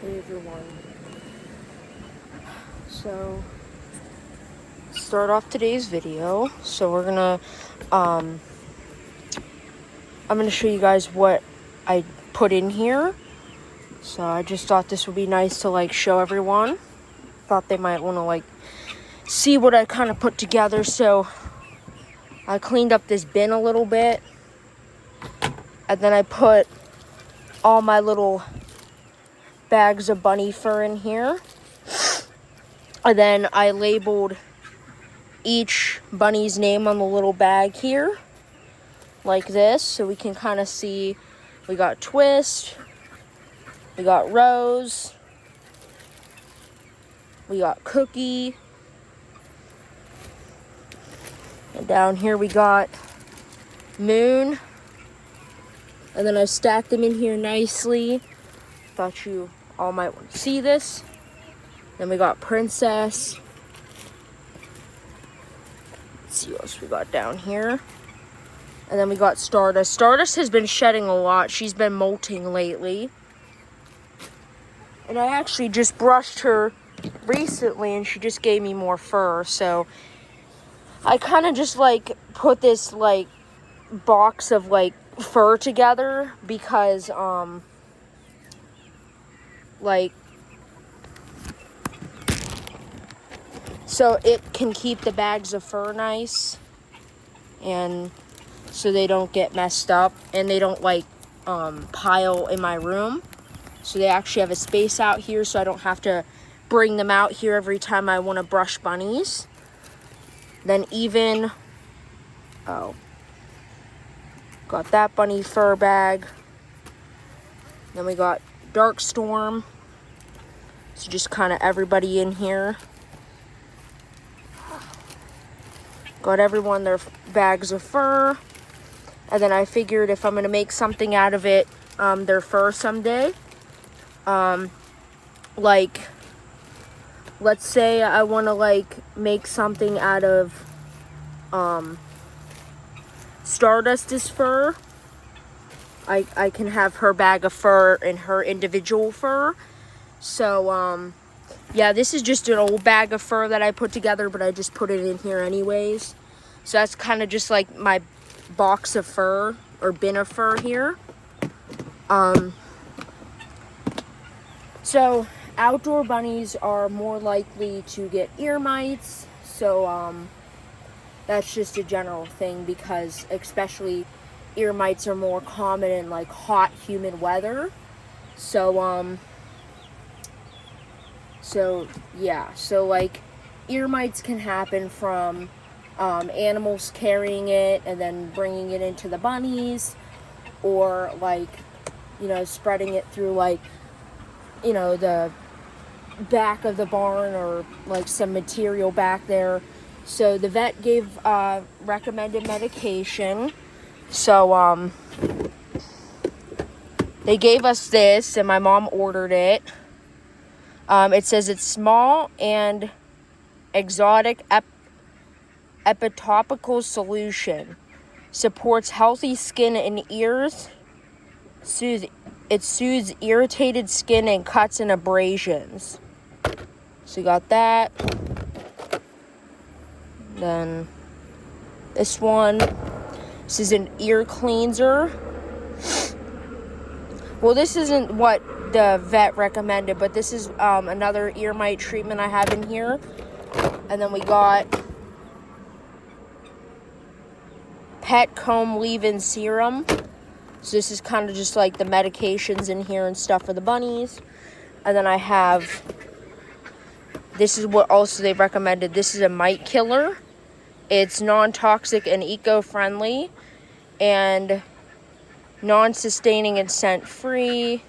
Hey everyone. So, start off today's video. So we're gonna, I'm gonna show you guys what I put in here. So I just thought this would be nice to like show everyone. Thought they might want to like see what I kind of put together. So I cleaned up this bin a little bit, and then I put all my little bags of bunny fur in here. And then I labeled each bunny's name on the little bag here, like this, so we can kind of see. We got Twist, we got Rose, we got Cookie, and down here we got Moon. And then I stacked them in here nicely. Thought you all might want to see this. Then we got Princess. Let's see what else we got down here. And then we got Stardust. Stardust has been shedding a lot. She's been molting lately. And I actually just brushed her recently and she just gave me more fur. So I kind of just like put this like box of like fur together because like so it can keep the bags of fur nice and so they don't get messed up and they don't like pile in my room. So they actually have a space out here so I don't have to bring them out here every time I want to brush bunnies. Then even got that bunny fur bag. Then we got Dark Storm. So just kind of everybody in here. Got everyone their bags of fur. And then I figured if I'm going to make something out of it, their fur someday. Like, let's say I want to like make something out of Stardust's fur. I can have her bag of fur and her individual fur. So, yeah, this is just an old bag of fur that I put together, but I just put it in here anyways. So that's kind of just like my box of fur or bin of fur here. So outdoor bunnies are more likely to get ear mites. So, that's just a general thing because especially ear mites are more common in like hot, humid weather. So, yeah, so like ear mites can happen from animals carrying it and then bringing it into the bunnies, or like, you know, spreading it through like, you know, the back of the barn or like some material back there. So the vet gave recommended medication. So they gave us this and my mom ordered it. It says it's small and exotic epitopical solution. Supports healthy skin and ears. It soothes irritated skin and cuts and abrasions. So you got that. Then this one. This is an ear cleanser. Well, this isn't what the vet recommended, but this is another ear mite treatment I have in here. And then we got pet comb leave-in serum. So this is kind of just like the medications in here and stuff for the bunnies. And then I have, this is what also they recommended. This is a mite killer. It's non-toxic and eco-friendly and non-sustaining and scent-free.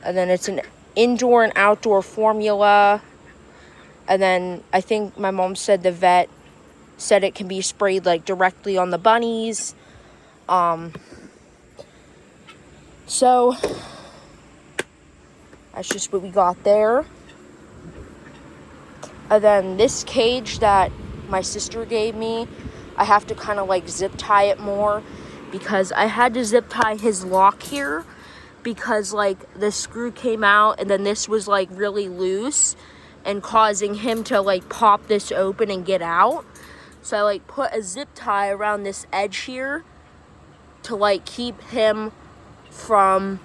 And then it's an indoor and outdoor formula. And then I think my mom said the vet said it can be sprayed like directly on the bunnies. So that's just what we got there. And then this cage that my sister gave me, I have to kind of like zip tie it more because I had to zip tie his lock here because like the screw came out and then this was like really loose and causing him to like pop this open and get out. So I like put a zip tie around this edge here to like keep him from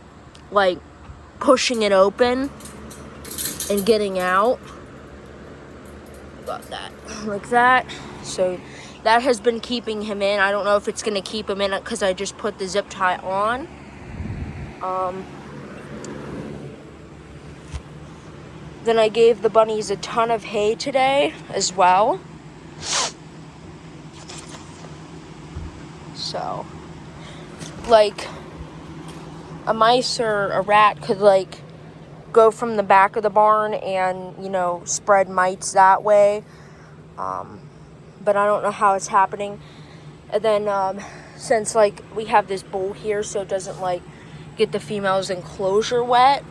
like pushing it open and getting out. Got that like that. So that has been keeping him in. I don't know if it's gonna keep him in because I just put the zip tie on. Then I gave the bunnies a ton of hay today as well. So, like, a mice or a rat could, like, go from the back of the barn and, you know, spread mites that way. But I don't know how it's happening. And then, since, like, we have this bowl here so it doesn't, like, get the females' enclosure wet,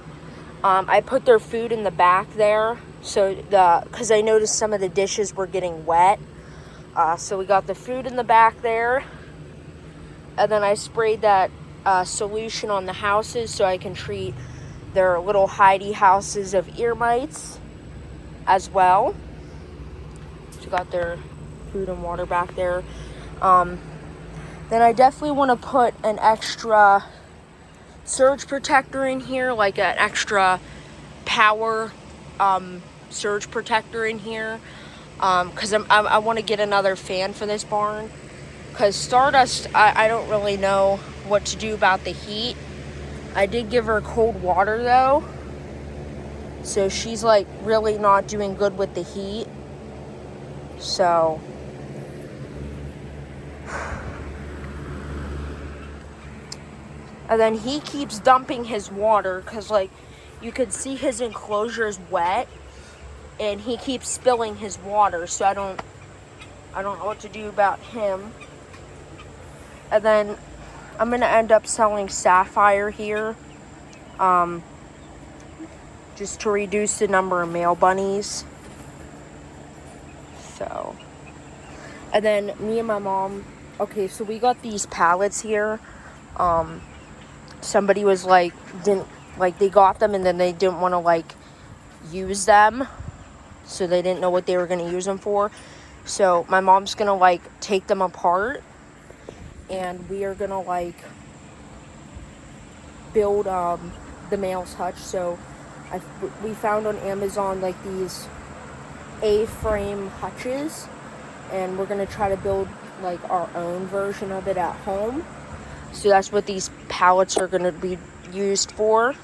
I put their food in the back there, so because I noticed some of the dishes were getting wet. So we got the food in the back there, and then I sprayed that solution on the houses so I can treat their little hidey houses of ear mites as well. So we got their food and water back there. Then I definitely want to put an extra surge protector in here, like an extra power surge protector in here, because I want to get another fan for this barn, because Stardust, I don't really know what to do about the heat. I did give her cold water though, so she's like really not doing good with the heat. So and then he keeps dumping his water because, like, you could see his enclosure is wet, and he keeps spilling his water. So I don't know what to do about him. And then I'm gonna end up selling Sapphire here, just to reduce the number of male bunnies. So, and then me and my mom. Okay, so we got these pallets here. Somebody was like, they got them and then they didn't want to like use them, so they didn't know what they were going to use them for. So my mom's going to like take them apart, and we are going to like build the male's hutch. So we found on Amazon like these A-frame hutches, and we're going to try to build like our own version of it at home. So that's what these pallets are going to be used for.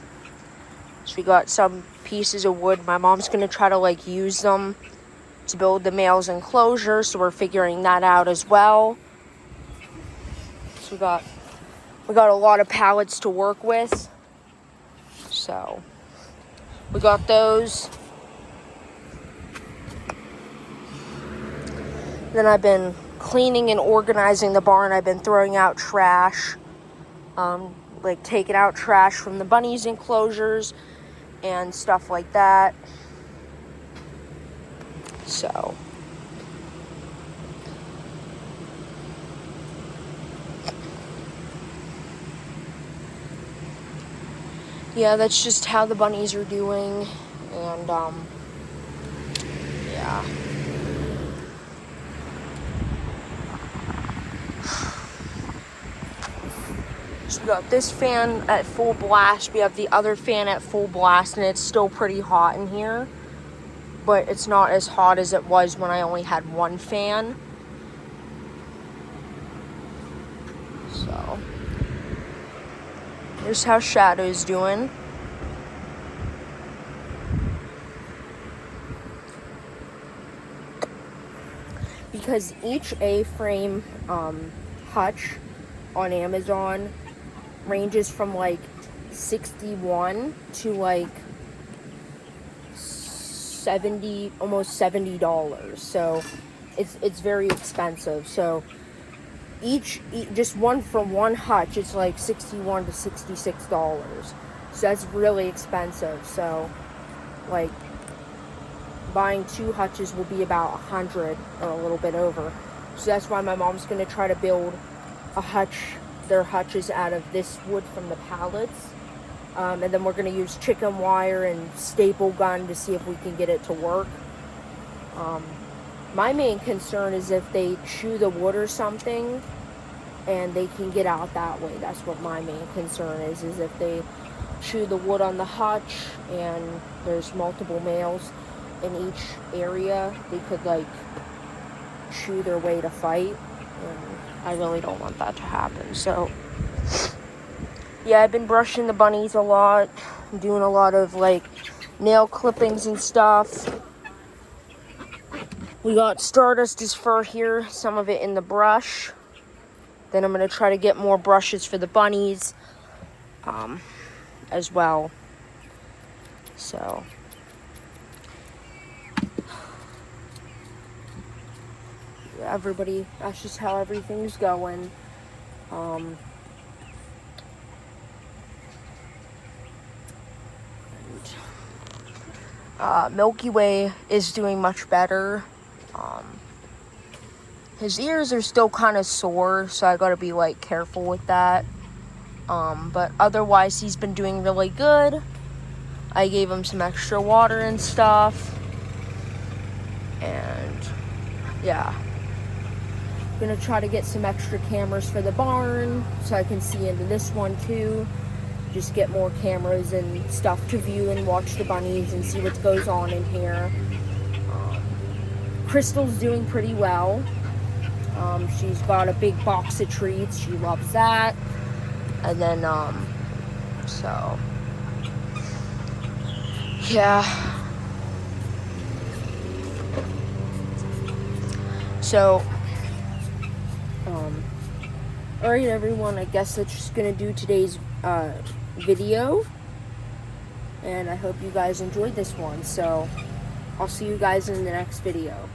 So we got some pieces of wood. My mom's going to try to like use them to build the male's enclosure. So we're figuring that out as well. So we got a lot of pallets to work with. So we got those. Then I've been cleaning and organizing the barn. I've been throwing out trash, like taking out trash from the bunnies' enclosures and stuff like that. So yeah, that's just how the bunnies are doing. And yeah. So we got this fan at full blast. We have the other fan at full blast, and it's still pretty hot in here. But it's not as hot as it was when I only had one fan. So here's how Shadow's doing. Because each A-frame hutch on Amazon ranges from like $61 to like $70, almost $70. So it's very expensive. So just one from one hutch, it's like $61 to $66. So that's really expensive. So like buying two hutches will be about $100 or a little bit over. So that's why my mom's gonna try to build their hutches out of this wood from the pallets, And then we're going to use chicken wire and staple gun to see if we can get it to work. My main concern is if they chew the wood or something and they can get out that way. That's what my main concern is if they chew the wood on the hutch and there's multiple males in each area, they could like chew their way to fight, and I really don't want that to happen. So yeah, I've been brushing the bunnies a lot, doing a lot of like nail clippings and stuff. We got Stardust's fur here, some of it in the brush. Then I'm going to try to get more brushes for the bunnies as well. So yeah, everybody, that's just how everything's going. Milky Way is doing much better. His ears are still kind of sore, so I gotta be like careful with that. But otherwise, he's been doing really good. I gave him some extra water and stuff. And yeah, I'm gonna try to get some extra cameras for the barn so I can see into this one too. Just get more cameras and stuff to view and watch the bunnies and see what goes on in here. Crystal's doing pretty well. She's got a big box of treats. She loves that. And then, so, yeah. So, alright everyone, I guess that's just gonna do today's, video. And I hope you guys enjoyed this one. So, I'll see you guys in the next video.